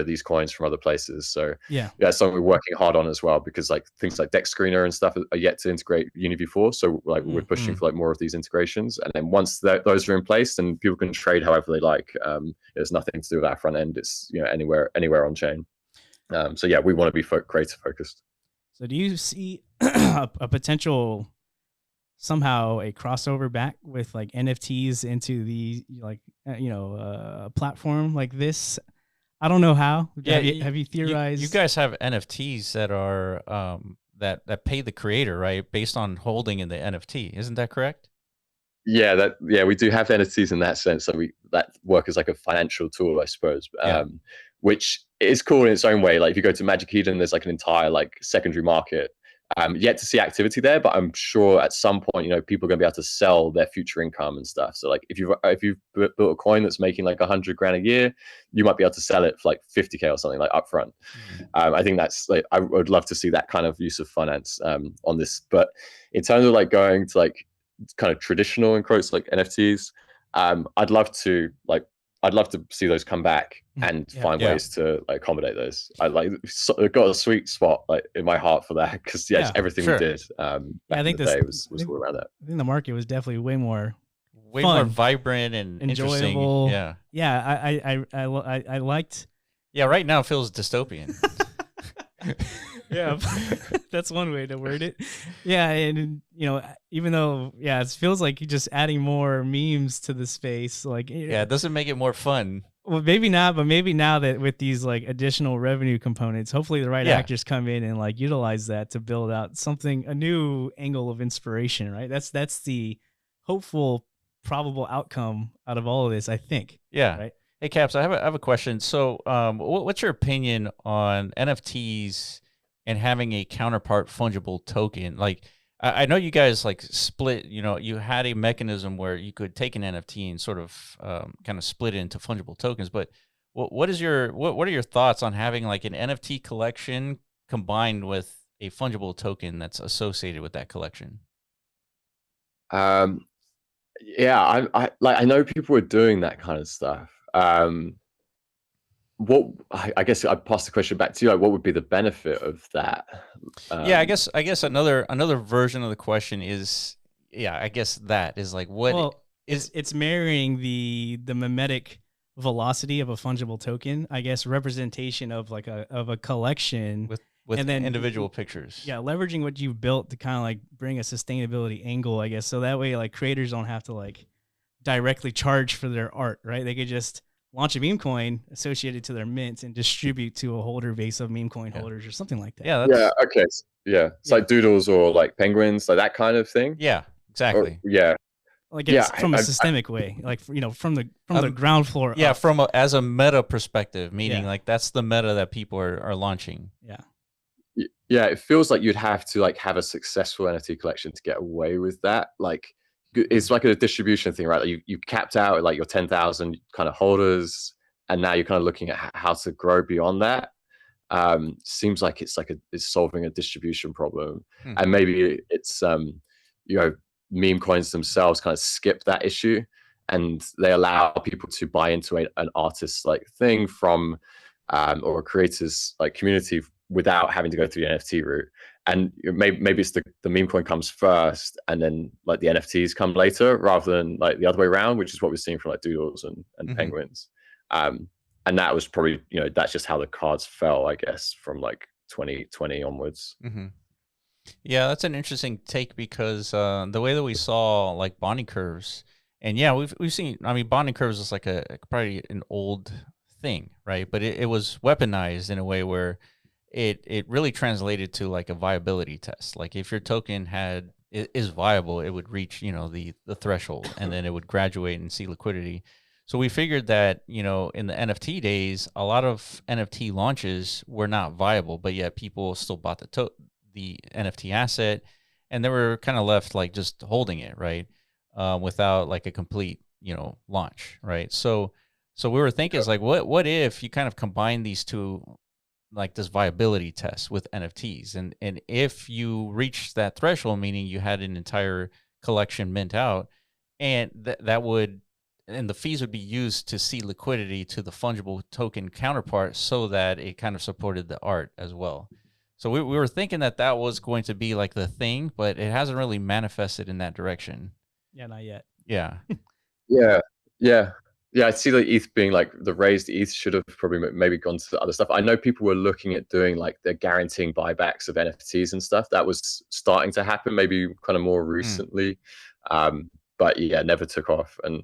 D: these coins from other places. So that's something we're working hard on as well, because like things like Dex Screener and stuff are yet to integrate UniV4. So like we're pushing for like more of these integrations, and then once those are in place, then people can trade however they like. There's nothing to do with our front end. It's anywhere on chain. So yeah, we want to be creative focused.
B: So do you see a potential somehow a crossover back with like NFTs into the platform like this? I don't know how.
A: Yeah,
B: have you theorized?
A: You guys have NFTs that are that pay the creator, right, based on holding in the NFT. Isn't that correct?
D: Yeah, we do have NFTs in that sense. So that work as like a financial tool, I suppose. Which is cool in its own way. Like if you go to Magic Eden, there's like an entire like secondary market. Yet to see activity there, but I'm sure at some point, people are going to be able to sell their future income and stuff. So like if you've built a coin that's making like $100,000 a year, you might be able to sell it for like 50K or something like upfront. I think that's like, I would love to see that kind of use of finance on this. But in terms of like going to like kind of traditional in quotes like NFTs, I'd love to see those come back and find ways to like accommodate those. I got a sweet spot like in my heart for that, because everything we did back I think in the day was all around that.
B: I think the market was definitely way more
A: vibrant and
B: enjoyable. I liked.
A: Yeah, right now it feels dystopian.
B: Yeah, that's one way to word it. Yeah, and even though it feels like you're just adding more memes to the space, like
A: it doesn't make it more fun.
B: Well, maybe not, but maybe now that with these like additional revenue components, hopefully the right actors come in and like utilize that to build out a new angle of inspiration, right? That's the hopeful, probable outcome out of all of this, I think.
A: Yeah.
B: Right.
A: Hey, Caps, I have a question. So, what's your opinion on NFTs and having a counterpart fungible token? Like, I know you guys like split, you had a mechanism where you could take an NFT and sort of kind of split it into fungible tokens, but what are your thoughts on having like an NFT collection combined with a fungible token that's associated with that collection?
D: I know people are doing that kind of stuff. I guess I'd pass the question back to you. Like, what would be the benefit of that?
A: I guess another version of the question is, I guess that is like
B: it's marrying the mimetic velocity of a fungible token, I guess, representation of like a collection
A: with
B: and then
A: individual pictures.
B: Yeah, leveraging what you've built to kind of like bring a sustainability angle, I guess, so that way like creators don't have to like directly charge for their art, right? They could just launch a meme coin associated to their mint and distribute to a holder base of meme coin holders or something like that.
D: Okay. It's like doodles or like penguins, like that kind of thing.
A: Yeah, exactly.
B: Like from a systemic way, like from the ground floor.
A: Yeah, as a meta perspective, meaning like that's the meta that people are launching.
D: Yeah, it feels like you'd have to like have a successful NFT collection to get away with that. Like it's like a distribution thing, right? Like you capped out at like your 10,000 kind of holders, and now you're kind of looking at how to grow beyond that. Seems like it's solving a distribution problem, and maybe it's meme coins themselves kind of skip that issue, and they allow people to buy into an artist's like thing from or a creator's like community without having to go through the NFT route. And maybe it's the meme coin comes first, and then like the NFTs come later, rather than like the other way around, which is what we're seeing from like doodles and penguins. And that was probably that's just how the cards fell, I guess, from like 2020 onwards.
A: Mm-hmm. Yeah, that's an interesting take because the way that we saw like bonding curves, and yeah, we've seen. I mean, bonding curves is like a probably an old thing, right? But it was weaponized in a way where it really translated to like a viability test. Like if your token is viable, it would reach the threshold, and then it would graduate and see liquidity. So we figured that in the NFT days, a lot of NFT launches were not viable, but yet people still bought the NFT asset, and they were kind of left like just holding it, right, without like a complete launch, right? So we were thinking, it's like, what if you kind of combine these two, like this viability test with NFTs, and if you reach that threshold, meaning you had an entire collection mint out, and that would, and the fees would be used to see liquidity to the fungible token counterpart, so that it kind of supported the art as well. So we were thinking that was going to be like the thing, but it hasn't really manifested in that direction.
B: Yeah, not yet.
A: Yeah.
D: Yeah, I see like ETH being like the raised ETH should have probably maybe gone to other stuff. I know people were looking at doing like they're guaranteeing buybacks of NFTs and stuff. That was starting to happen maybe kind of more recently. But yeah, never took off. And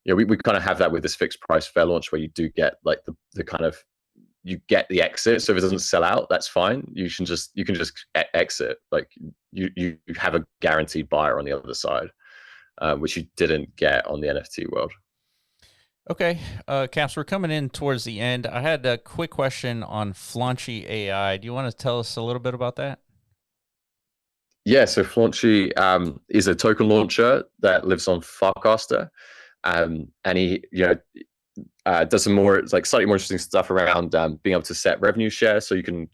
D: we kind of have that with this fixed price fair launch where you do get like the kind of, you get the exit. So if it doesn't sell out, that's fine. You can just exit. Like you have a guaranteed buyer on the other side, which you didn't get on the NFT world.
A: Okay, Caps, we're coming in towards the end. I had a quick question on Flaunchy AI. Do you want to tell us a little bit about that?
D: Yeah, so Flaunchy is a token launcher that lives on Farcaster, and he does some more, like slightly more interesting stuff around being able to set revenue share. So you can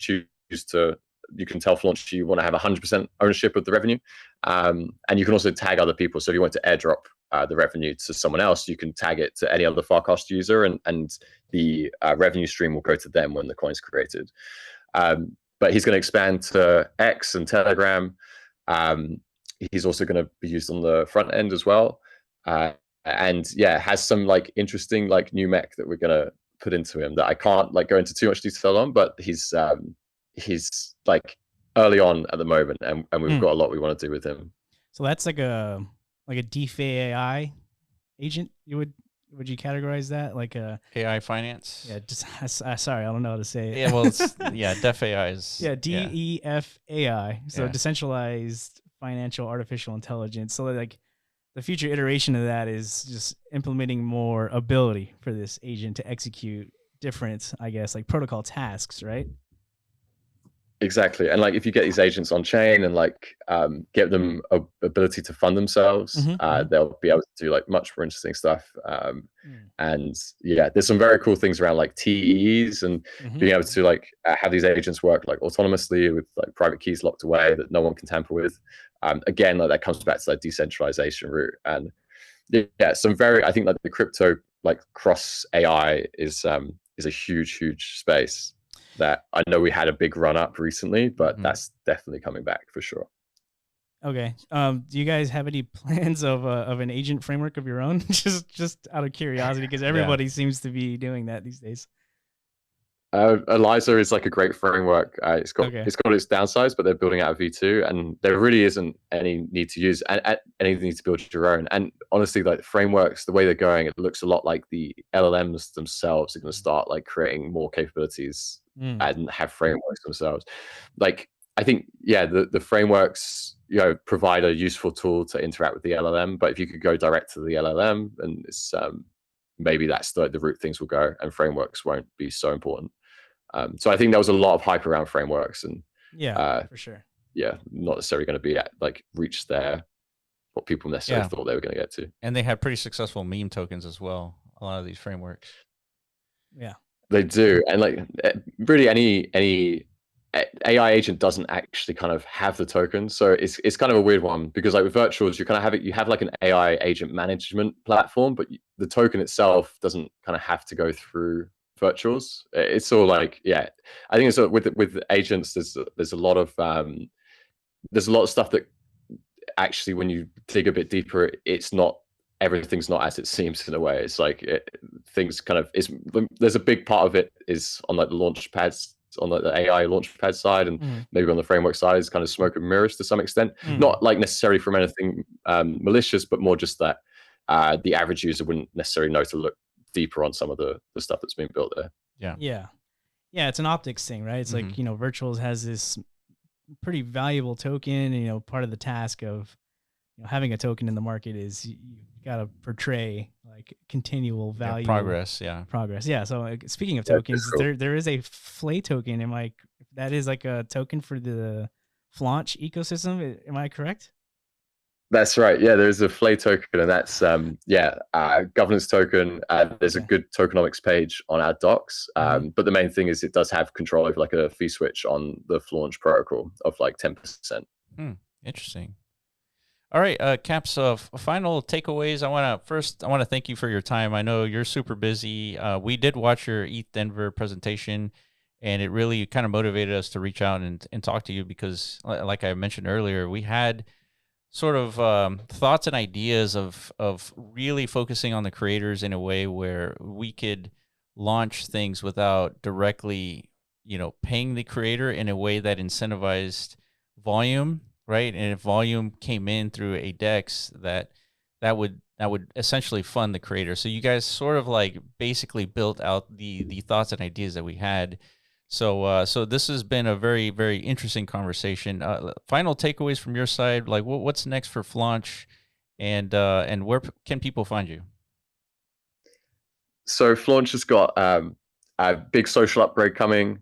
D: you can tell Flaunch you want to have 100% ownership of the revenue, and you can also tag other people. So if you want to airdrop the revenue to someone else, you can tag it to any other Farcast user, and the revenue stream will go to them when the coin's created. But he's going to expand to X and Telegram. He's also going to be used on the front end as well. And yeah, has some like interesting like new mech that we're going to put into him that I can't like go into too much detail on, but he's like early on at the moment, and we've got a lot we want to do with him.
B: So that's like a DeFi AI agent. Would you categorize that like a
A: AI finance?
B: Yeah, just sorry, I don't know how to say it.
A: Yeah, well, Def AI is
B: DEFAI. So decentralized financial artificial intelligence. So like the future iteration of that is just implementing more ability for this agent to execute different, I guess, like protocol tasks, right?
D: Exactly. And like if you get these agents on chain and like get them ability to fund themselves, they'll be able to do like much more interesting stuff. And yeah, there's some very cool things around like TEs and being able to like have these agents work like autonomously with like private keys locked away that no one can tamper with. Again, like that comes back to that decentralization route. And yeah, I think like the crypto like cross AI is a huge space that I know we had a big run up recently, but that's definitely coming back for sure.
B: Okay. Do you guys have any plans of an agent framework of your own? just out of curiosity, because everybody seems to be doing that these days.
D: Eliza is like a great framework. It's got its downsides, but they're building out a V2, and there really isn't any need to use any need to build your own. And honestly, like the frameworks, the way they're going, it looks a lot like the LLMs themselves are going to start like creating more capabilities and have frameworks themselves. Like I think, the frameworks provide a useful tool to interact with the LLM, but if you could go direct to the LLM, and it's maybe that's the route things will go, and frameworks won't be so important. So I think there was a lot of hype around frameworks, and
B: for sure.
D: Yeah, not necessarily going to be at like reach what people necessarily thought they were going to get to.
A: And they had pretty successful meme tokens as well. A lot of these frameworks.
B: Yeah,
D: they do, and like really any AI agent doesn't actually kind of have the token, so it's kind of a weird one, because like with virtuals, you have like an AI agent management platform, but the token itself doesn't kind of have to go through virtuals. It's all like I think it's with agents. There's a lot of stuff that actually, when you dig a bit deeper, everything's not as it seems in a way. It's like things kind of there's a big part of it is on like the launch pads on the AI launchpad side, and maybe on the framework side is kind of smoke and mirrors to some extent. Not like necessarily from anything malicious, but more just that the average user wouldn't necessarily know to look deeper on some of the stuff that's being built there.
B: Yeah, it's an optics thing, right? It's like, Virtuals has this pretty valuable token, and, part of the task of having a token in the market is you got to portray like continual value,
A: progress.
B: Yeah. So speaking of tokens, cool. there is a Flay token. That is like a token for the Flaunch ecosystem? Am I correct?
D: That's right. Yeah, there's a Flay token, and that's governance token. There's a good tokenomics page on our docs. But the main thing is it does have control over like a fee switch on the Flaunch protocol of like 10%.
A: Interesting. All right, Caps, final takeaways. I want to thank you for your time. I know you're super busy. We did watch your ETH Denver presentation, and it really kind of motivated us to reach out and talk to you because, like I mentioned earlier, we had sort of thoughts and ideas of really focusing on the creators in a way where we could launch things without directly, paying the creator in a way that incentivized volume. Right, and if volume came in through a DEX, that would essentially fund the creator. So you guys sort of like basically built out the thoughts and ideas that we had. So this has been a very, very interesting conversation. Final takeaways from your side, like what's next for Flaunch, and where can people find you?
D: So Flaunch has got a big social upgrade coming.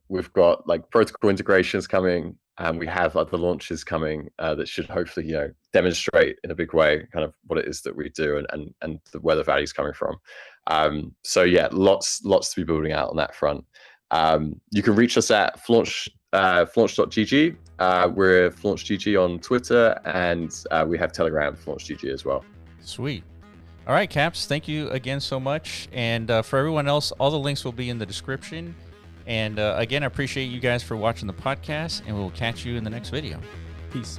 D: We've got like protocol integrations coming. We have other launches coming that should hopefully, demonstrate in a big way kind of what it is that we do and where the value is coming from. So yeah, lots to be building out on that front. You can reach us at flaunch.gg. We're FlaunchGG on Twitter, and we have Telegram, FlaunchGG as well.
A: Sweet. All right, Caps, thank you again so much. And for everyone else, all the links will be in the description. And again, I appreciate you guys for watching the podcast, and we'll catch you in the next video.
B: Peace.